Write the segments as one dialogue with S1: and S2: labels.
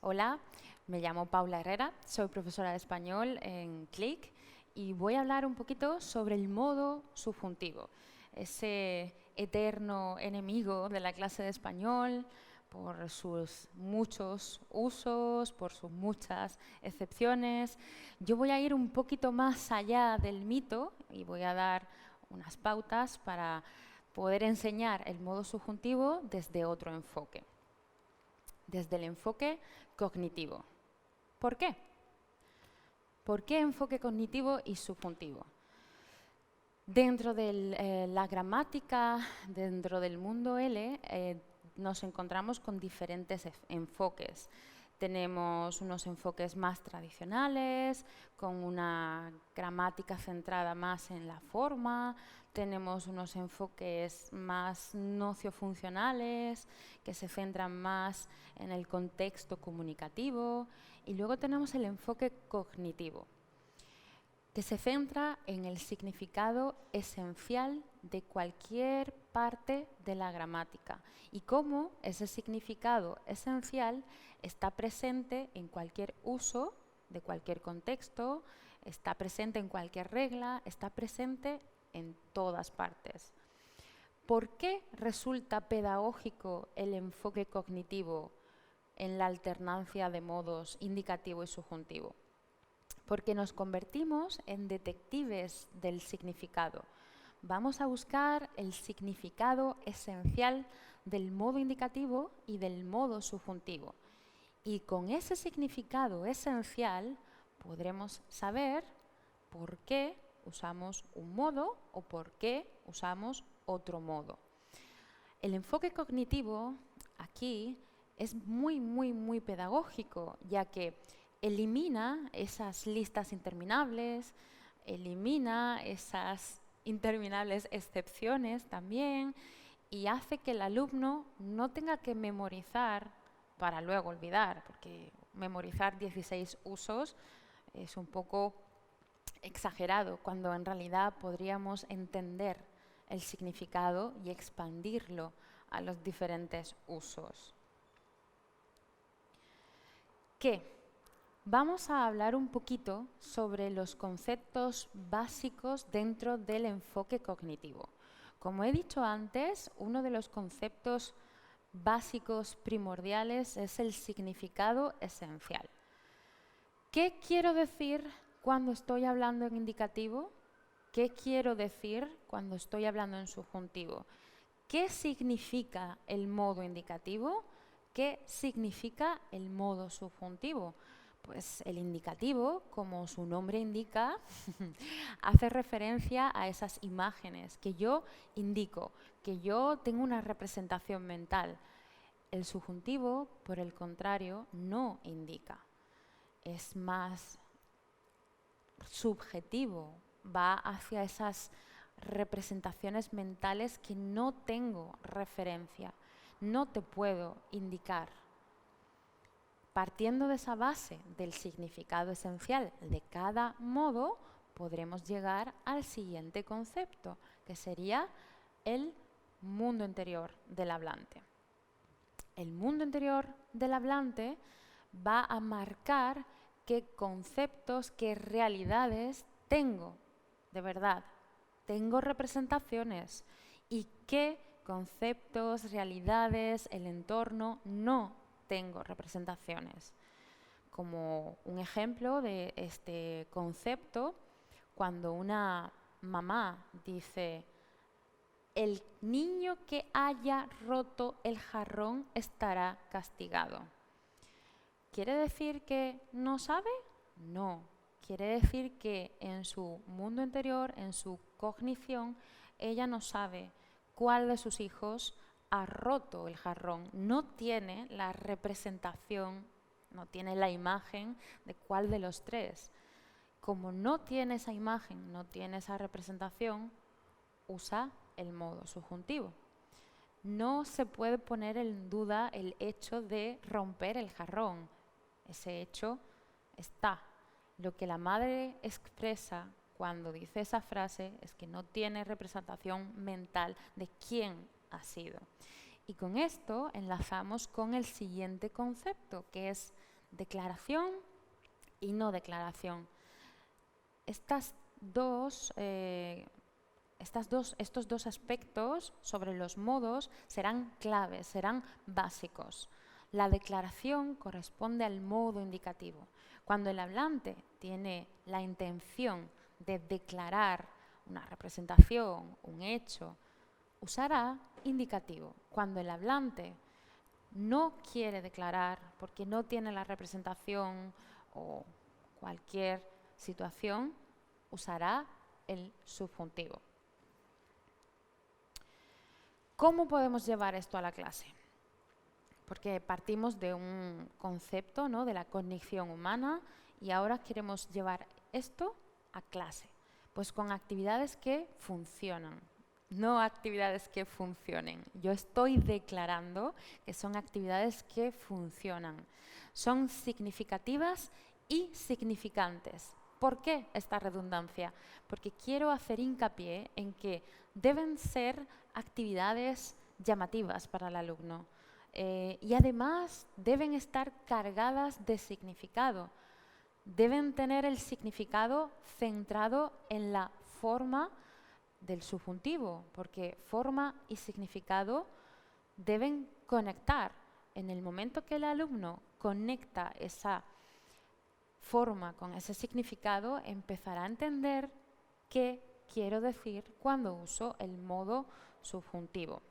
S1: Hola, me llamo Paula Herrera, soy profesora de español en CLIC y voy a hablar un poquito sobre el modo subjuntivo, ese eterno enemigo de la clase de español por sus muchos usos, por sus muchas excepciones. Yo voy a ir un poquito más allá del mito y voy a dar unas pautas para poder enseñar el modo subjuntivo desde otro enfoque, desde el enfoque cognitivo. ¿Por qué? ¿Por qué enfoque cognitivo y subjuntivo? Dentro de la gramática, dentro del mundo L, nos encontramos con diferentes enfoques. Tenemos unos enfoques más tradicionales, con una gramática centrada más en la forma. Tenemos unos enfoques más nociofuncionales, que se centran más en el contexto comunicativo. Y luego tenemos el enfoque cognitivo, que se centra en el significado esencial de cualquier parte de la gramática y cómo ese significado esencial está presente en cualquier uso de cualquier contexto, está presente en cualquier regla, está presente en todas partes. ¿Por qué resulta pedagógico el enfoque cognitivo en la alternancia de modos indicativo y subjuntivo? Porque nos convertimos en detectives del significado. Vamos a buscar el significado esencial del modo indicativo y del modo subjuntivo. Y con ese significado esencial podremos saber por qué usamos un modo o por qué usamos otro modo. El enfoque cognitivo aquí es muy pedagógico, ya que elimina esas listas interminables, elimina esas interminables excepciones también y hace que el alumno no tenga que memorizar para luego olvidar, porque memorizar 16 usos es un poco exagerado, cuando en realidad podríamos entender el significado y expandirlo a los diferentes usos. ¿Qué? Vamos a hablar un poquito sobre los conceptos básicos dentro del enfoque cognitivo. Como he dicho antes, uno de los conceptos básicos primordiales es el significado esencial. ¿Qué quiero decir cuando estoy hablando en indicativo? ¿Qué quiero decir cuando estoy hablando en subjuntivo? ¿Qué significa el modo indicativo? ¿Qué significa el modo subjuntivo? Pues el indicativo, como su nombre indica, hace referencia a esas imágenes que yo indico, que yo tengo una representación mental. El subjuntivo, por el contrario, no indica. Es más subjetivo, va hacia esas representaciones mentales que no tengo referencia, no te puedo indicar. Partiendo de esa base del significado esencial de cada modo, podremos llegar al siguiente concepto, que sería el mundo interior del hablante. El mundo interior del hablante va a marcar qué conceptos, qué realidades tengo, de verdad, tengo representaciones y qué conceptos, realidades, el entorno no tengo representaciones. Como un ejemplo de este concepto, cuando una mamá dice: el niño que haya roto el jarrón estará castigado. ¿Quiere decir que no sabe? No. Quiere decir que en su mundo interior, en su cognición, ella no sabe cuál de sus hijos ha roto el jarrón. No tiene la representación, no tiene la imagen de cuál de los tres. Como no tiene esa imagen, no tiene esa representación, usa el modo subjuntivo. No se puede poner en duda el hecho de romper el jarrón. Ese hecho está. Lo que la madre expresa cuando dice esa frase es que no tiene representación mental de quién ha sido. Y con esto enlazamos con el siguiente concepto, que es declaración y no declaración. Estos dos aspectos sobre los modos serán claves, serán básicos. La declaración corresponde al modo indicativo. Cuando el hablante tiene la intención de declarar una representación, un hecho, usará indicativo. Cuando el hablante no quiere declarar porque no tiene la representación o cualquier situación, usará el subjuntivo. ¿Cómo podemos llevar esto a la clase? Porque partimos de un concepto, ¿no?, de la cognición humana y ahora queremos llevar esto a clase. Pues con actividades que funcionan, no actividades que funcionen. Yo estoy declarando que son actividades que funcionan. Son significativas y significantes. ¿Por qué esta redundancia? Porque quiero hacer hincapié en que deben ser actividades llamativas para el alumno y además deben estar cargadas de significado. Deben tener el significado centrado en la forma del subjuntivo, porque forma y significado deben conectar. En el momento que el alumno conecta esa forma con ese significado, empezará a entender qué quiero decir cuando uso el modo subjuntivo.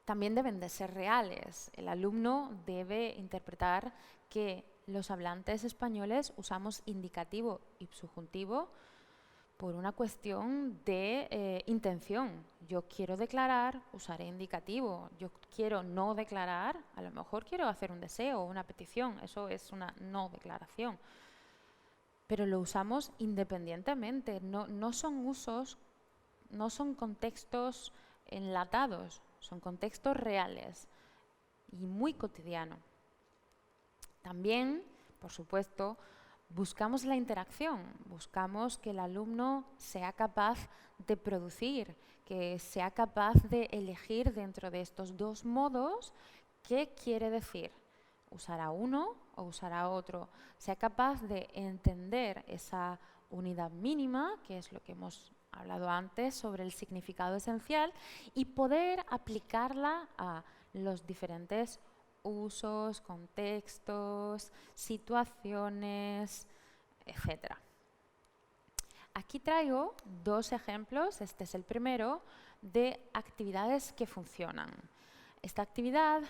S1: También deben de ser reales. El alumno debe interpretar que los hablantes españoles usamos indicativo y subjuntivo por una cuestión de intención. Yo quiero declarar, usaré indicativo. Yo quiero no declarar, a lo mejor quiero hacer un deseo o una petición. Eso es una no declaración. Pero lo usamos independientemente. No son usos, no son contextos enlatados, son contextos reales y muy cotidianos. También, por supuesto, buscamos la interacción, buscamos que el alumno sea capaz de producir, que sea capaz de elegir dentro de estos dos modos qué quiere decir, usará uno o usará otro, sea capaz de entender esa unidad mínima, que es lo que hemos hablado antes sobre el significado esencial, y poder aplicarla a los diferentes usos, contextos, situaciones, etc. Aquí traigo dos ejemplos, este es el primero, de actividades que funcionan. Esta actividad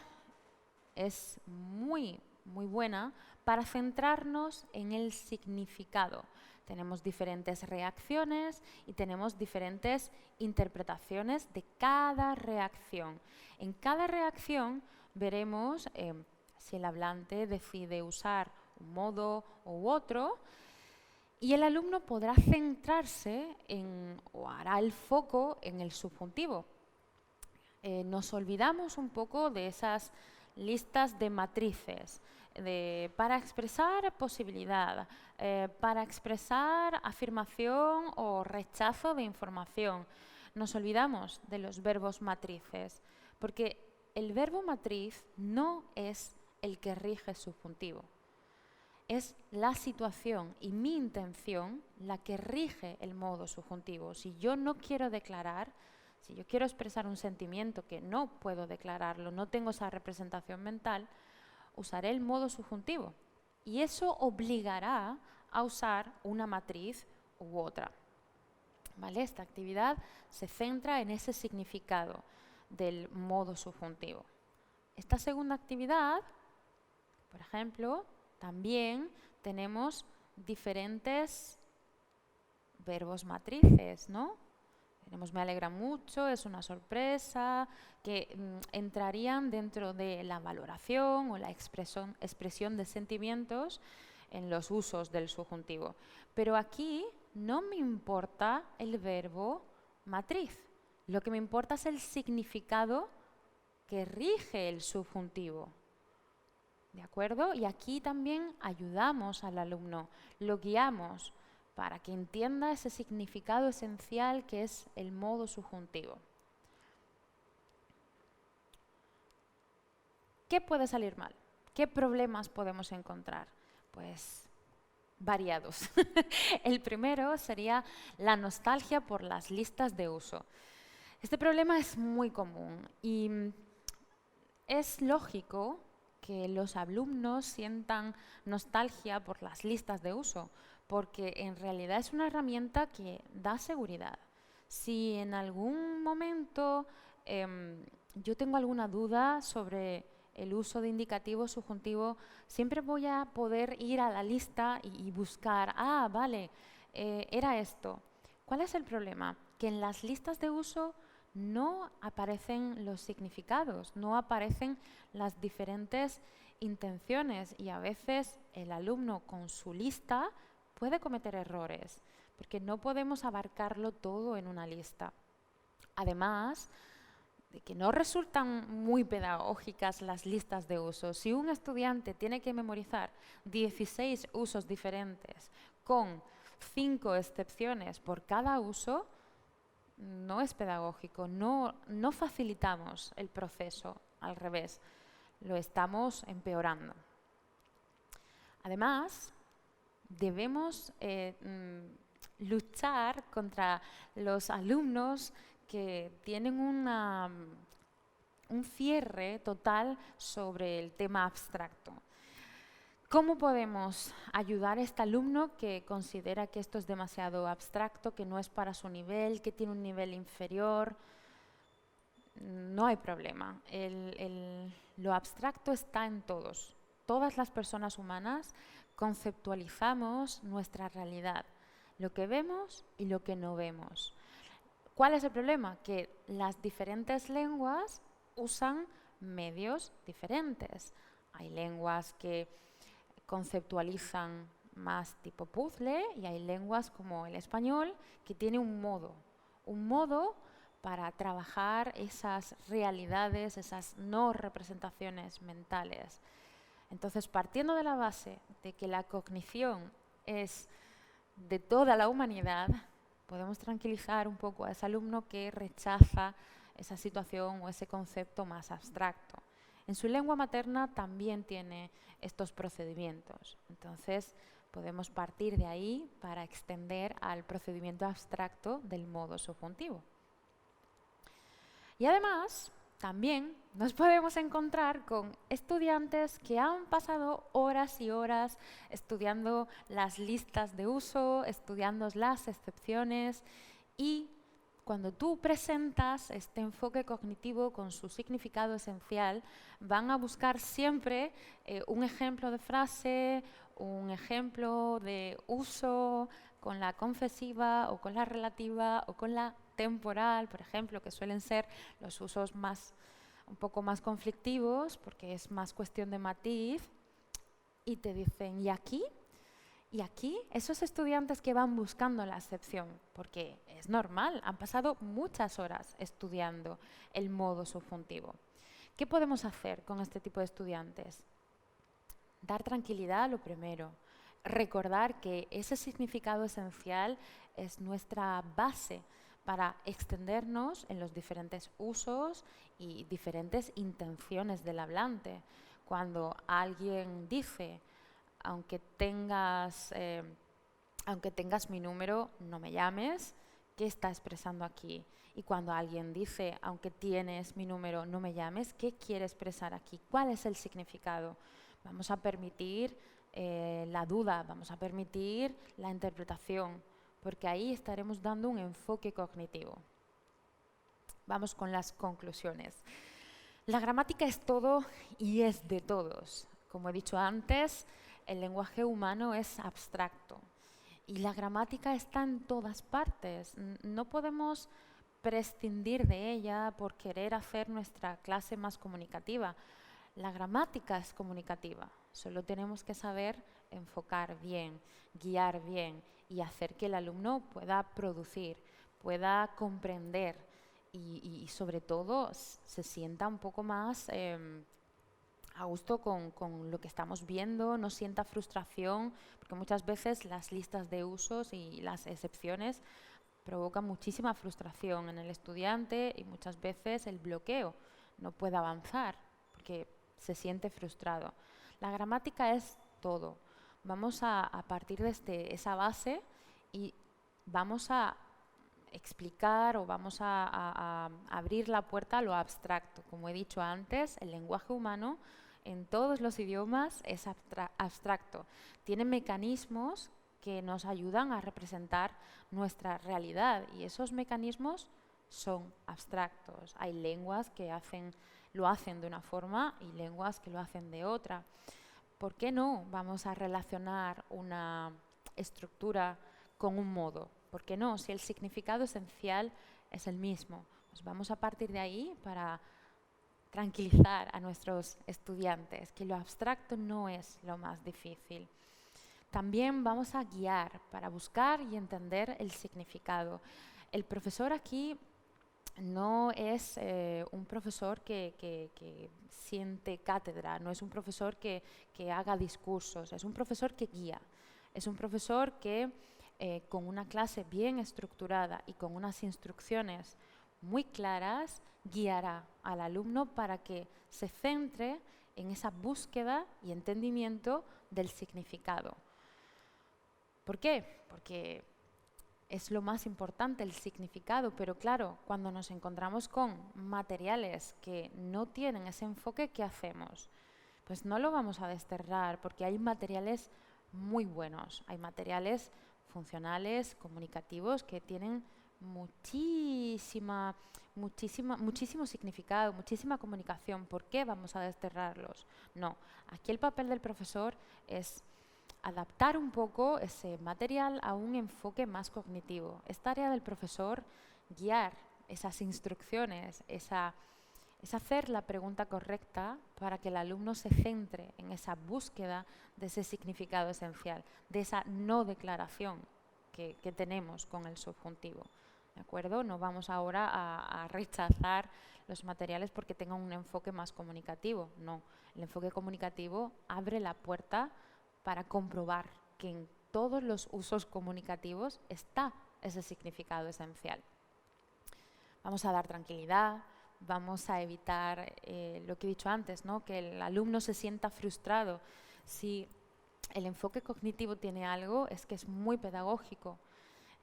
S1: es muy buena para centrarnos en el significado. Tenemos diferentes reacciones y tenemos diferentes interpretaciones de cada reacción. En cada reacción veremos si el hablante decide usar un modo u otro y el alumno podrá centrarse o hará el foco en el subjuntivo. Nos olvidamos un poco de esas listas de matrices para expresar posibilidad, para expresar afirmación o rechazo de información. Nos olvidamos de los verbos matrices, porque el verbo matriz no es el que rige el subjuntivo. Es la situación y mi intención la que rige el modo subjuntivo. Si yo no quiero declarar, si yo quiero expresar un sentimiento que no puedo declararlo, no tengo esa representación mental, usaré el modo subjuntivo. Y eso obligará a usar una matriz u otra. ¿Vale? Esta actividad se centra en ese significado del modo subjuntivo. Esta segunda actividad, por ejemplo, también tenemos diferentes verbos matrices, ¿no? Tenemos me alegra mucho, es una sorpresa, que entrarían dentro de la valoración o la expresión de sentimientos en los usos del subjuntivo. Pero aquí no me importa el verbo matriz. Lo que me importa es el significado que rige el subjuntivo. ¿De acuerdo? Y aquí también ayudamos al alumno, lo guiamos para que entienda ese significado esencial que es el modo subjuntivo. ¿Qué puede salir mal? ¿Qué problemas podemos encontrar? Pues variados. El primero sería la nostalgia por las listas de uso. Este problema es muy común y es lógico que los alumnos sientan nostalgia por las listas de uso, porque en realidad es una herramienta que da seguridad. Si en algún momento yo tengo alguna duda sobre el uso de indicativo subjuntivo, siempre voy a poder ir a la lista y buscar, vale, era esto. ¿Cuál es el problema? Que en las listas de uso no aparecen los significados, no aparecen las diferentes intenciones y a veces el alumno con su lista puede cometer errores porque no podemos abarcarlo todo en una lista. Además de que no resultan muy pedagógicas las listas de usos. Si un estudiante tiene que memorizar 16 usos diferentes con 5 excepciones por cada uso, no es pedagógico, no facilitamos el proceso, al revés, lo estamos empeorando. Además, debemos luchar contra los alumnos que tienen un cierre total sobre el tema abstracto. ¿Cómo podemos ayudar a este alumno que considera que esto es demasiado abstracto, que no es para su nivel, que tiene un nivel inferior? No hay problema. Lo abstracto está en todos. Todas las personas humanas conceptualizamos nuestra realidad, lo que vemos y lo que no vemos. ¿Cuál es el problema? Que las diferentes lenguas usan medios diferentes. Hay lenguas que conceptualizan más tipo puzzle y hay lenguas como el español que tiene un modo para trabajar esas realidades, esas no representaciones mentales. Entonces, partiendo de la base de que la cognición es de toda la humanidad, podemos tranquilizar un poco a ese alumno que rechaza esa situación o ese concepto más abstracto. En su lengua materna también tiene estos procedimientos. Entonces, podemos partir de ahí para extender al procedimiento abstracto del modo subjuntivo. Y además, también nos podemos encontrar con estudiantes que han pasado horas y horas estudiando las listas de uso, estudiando las excepciones y cuando tú presentas este enfoque cognitivo con su significado esencial, van a buscar siempre un ejemplo de frase, un ejemplo de uso con la confesiva o con la relativa o con la temporal, por ejemplo, que suelen ser los usos un poco más conflictivos porque es más cuestión de matiz, y te dicen, ¿y aquí? Y aquí, esos estudiantes que van buscando la excepción, porque es normal, han pasado muchas horas estudiando el modo subjuntivo. ¿Qué podemos hacer con este tipo de estudiantes? Dar tranquilidad, lo primero. Recordar que ese significado esencial es nuestra base para extendernos en los diferentes usos y diferentes intenciones del hablante. Cuando alguien dice, aunque tengas mi número, no me llames, ¿qué está expresando aquí? Y cuando alguien dice, aunque tienes mi número, no me llames, ¿qué quiere expresar aquí? ¿Cuál es el significado? Vamos a permitir la duda, vamos a permitir la interpretación, porque ahí estaremos dando un enfoque cognitivo. Vamos con las conclusiones. La gramática es todo y es de todos. Como he dicho antes, el lenguaje humano es abstracto y la gramática está en todas partes. No podemos prescindir de ella por querer hacer nuestra clase más comunicativa. La gramática es comunicativa, solo tenemos que saber enfocar bien, guiar bien y hacer que el alumno pueda producir, pueda comprender y sobre todo se sienta un poco más a gusto con lo que estamos viendo, no sienta frustración, porque muchas veces las listas de usos y las excepciones provocan muchísima frustración en el estudiante y muchas veces el bloqueo, no puede avanzar porque se siente frustrado. La gramática es todo. Vamos a partir de esa base y vamos a explicar o vamos a abrir la puerta a lo abstracto. Como he dicho antes, el lenguaje humano en todos los idiomas es abstracto. Tiene mecanismos que nos ayudan a representar nuestra realidad y esos mecanismos son abstractos. Hay lenguas que lo hacen de una forma y lenguas que lo hacen de otra. ¿Por qué no vamos a relacionar una estructura con un modo? ¿Por qué no? Si el significado esencial es el mismo. Pues vamos a partir de ahí para tranquilizar a nuestros estudiantes, que lo abstracto no es lo más difícil. También vamos a guiar para buscar y entender el significado. El profesor aquí no es un profesor que siente cátedra, no es un profesor que haga discursos, es un profesor que guía, es un profesor que con una clase bien estructurada y con unas instrucciones muy claras guiará al alumno para que se centre en esa búsqueda y entendimiento del significado. ¿Por qué? Porque es lo más importante, el significado, pero claro, cuando nos encontramos con materiales que no tienen ese enfoque, ¿qué hacemos? Pues no lo vamos a desterrar porque hay materiales muy buenos, hay materiales funcionales, comunicativos que tienen muchísimo significado, muchísima comunicación. ¿Por qué vamos a desterrarlos? No, aquí el papel del profesor es adaptar un poco ese material a un enfoque más cognitivo. Es tarea del profesor guiar esas instrucciones, es hacer la pregunta correcta para que el alumno se centre en esa búsqueda de ese significado esencial, de esa no declaración que tenemos con el subjuntivo. ¿De acuerdo? No vamos ahora a rechazar los materiales porque tengan un enfoque más comunicativo. No, el enfoque comunicativo abre la puerta para comprobar que en todos los usos comunicativos está ese significado esencial. Vamos a dar tranquilidad, vamos a evitar lo que he dicho antes, ¿no? Que el alumno se sienta frustrado. Si el enfoque cognitivo tiene algo, es que es muy pedagógico.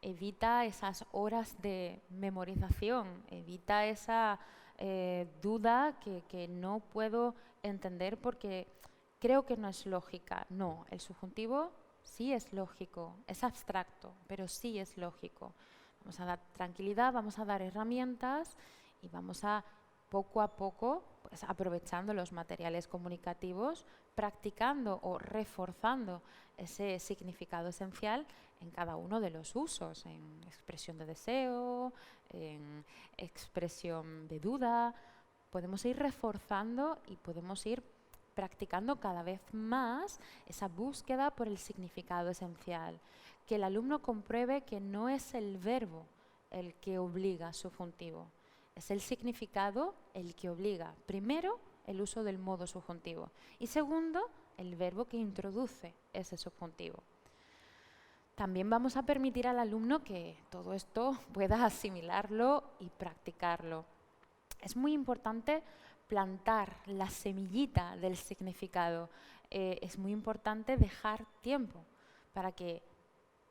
S1: Evita esas horas de memorización, evita esa duda que no puedo entender porque creo que no es lógica. No, el subjuntivo sí es lógico, es abstracto, pero sí es lógico. Vamos a dar tranquilidad, vamos a dar herramientas y vamos a poco a poco, pues, aprovechando los materiales comunicativos, practicando o reforzando ese significado esencial en cada uno de los usos, en expresión de deseo, en expresión de duda. Podemos ir reforzando y podemos ir practicando cada vez más esa búsqueda por el significado esencial. Que el alumno compruebe que no es el verbo el que obliga subjuntivo, es el significado el que obliga. Primero, el uso del modo subjuntivo y segundo, el verbo que introduce ese subjuntivo. También vamos a permitir al alumno que todo esto pueda asimilarlo y practicarlo. Es muy importante plantar la semillita del significado. Es muy importante dejar tiempo para que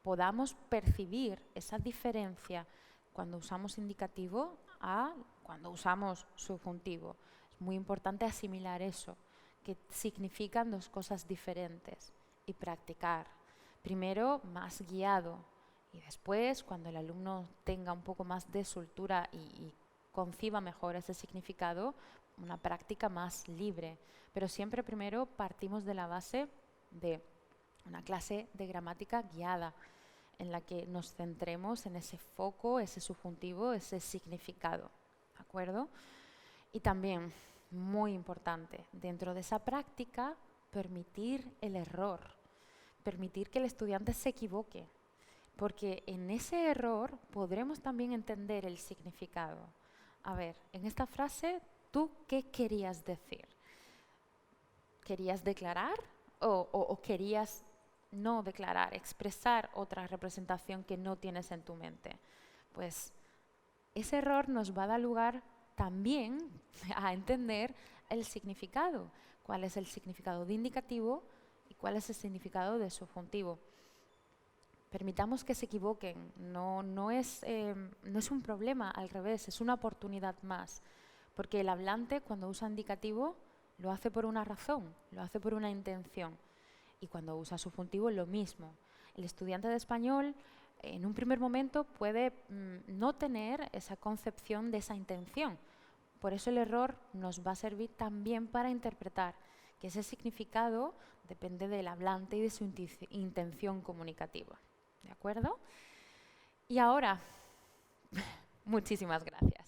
S1: podamos percibir esa diferencia cuando usamos indicativo a cuando usamos subjuntivo. Es muy importante asimilar eso, que significan dos cosas diferentes y practicar. Primero, más guiado y después, cuando el alumno tenga un poco más de soltura y conciba mejor ese significado, una práctica más libre. Pero siempre primero partimos de la base de una clase de gramática guiada, en la que nos centremos en ese foco, ese subjuntivo, ese significado. ¿De acuerdo? Y también, muy importante, dentro de esa práctica, permitir el error, permitir que el estudiante se equivoque, porque en ese error podremos también entender el significado. A ver, en esta frase, ¿tú qué querías decir? ¿Querías declarar o querías no declarar, expresar otra representación que no tienes en tu mente? Pues ese error nos va a dar lugar también a entender el significado. cuál es el significado de indicativo y cuál es el significado de subjuntivo. Permitamos que se equivoquen, no es un problema, al revés, es una oportunidad más, porque el hablante cuando usa indicativo lo hace por una razón, lo hace por una intención, y cuando usa subjuntivo lo mismo. El estudiante de español en un primer momento puede no tener esa concepción de esa intención, por eso el error nos va a servir también para interpretar que ese significado depende del hablante y de su intención comunicativa. ¿De acuerdo? Y ahora, muchísimas gracias.